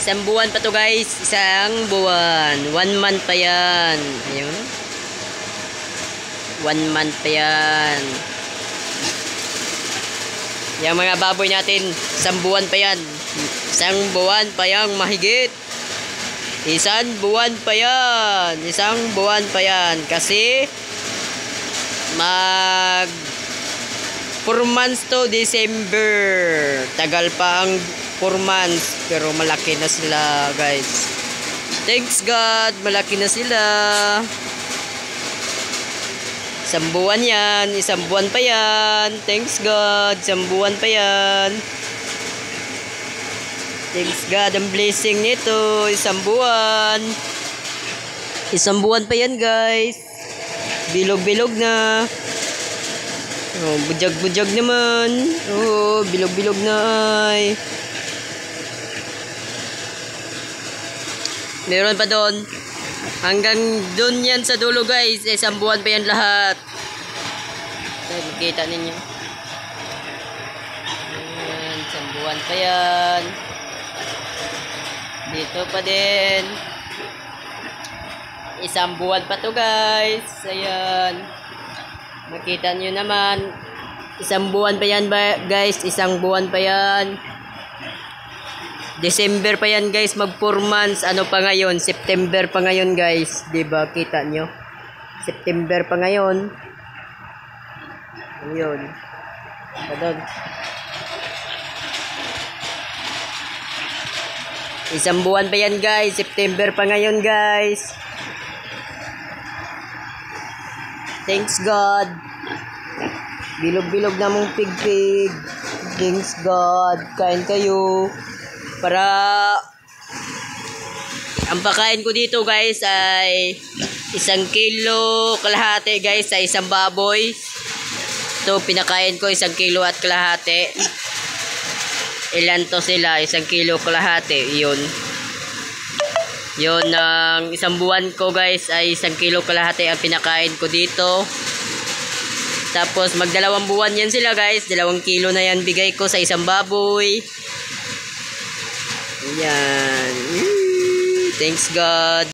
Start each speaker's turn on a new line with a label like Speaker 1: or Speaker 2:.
Speaker 1: Isang buwan pa to guys. Isang buwan. 1 month pa yan. Ayun. 1 month pa yan. Yung mga baboy natin, isang buwan pa yan. Isang buwan pa yang mahigit. Isang buwan pa yan. Isang buwan pa yan. Kasi mag 4 months to December. Tagal pa ang 4 months. Pero malaki na sila guys. Thanks God. Malaki na sila. Isang buwan yan. Isang buwan pa yan. Thanks God. Isang buwan pa yan. Thanks God. Ang blessing nito. Isang buwan. Isang buwan pa yan guys. Bilog-bilog na. Oh, bujag-bujag naman. Oh, bilog-bilog na ay. Meron pa doon. Hanggang doon yan sa dulo guys. Isang buwan pa yan lahat. So, makita ninyo. Ayan, isang buwan pa yan. Dito pa din. Isang buwan pa to guys. Ayan. Makita nyo naman. Isang buwan pa yan guys. Isang buwan pa yan. December pa yan guys, mag 4 months. Ano pa ngayon? September pa ngayon guys. Diba? Kita nyo? September pa ngayon. Ayun. Padon. Isang buwan pa yan guys. September pa ngayon guys. Thanks God. Bilog-bilog na mong pig-pig. Thanks God. Kain kayo. Para ang pakain ko dito guys ay 1 kilo kalahati guys sa isang baboy. Ito pinakain ko 1 kilo at kalahati. Ilan to sila? 1 kilo kalahati. Yun. Yun ang isang buwan ko guys ay 1 kilo kalahati ang pinakain ko dito. Tapos mag 2 buwan yan sila guys. 2 kilo na yan bigay ko sa isang baboy. Ayan. Thanks God.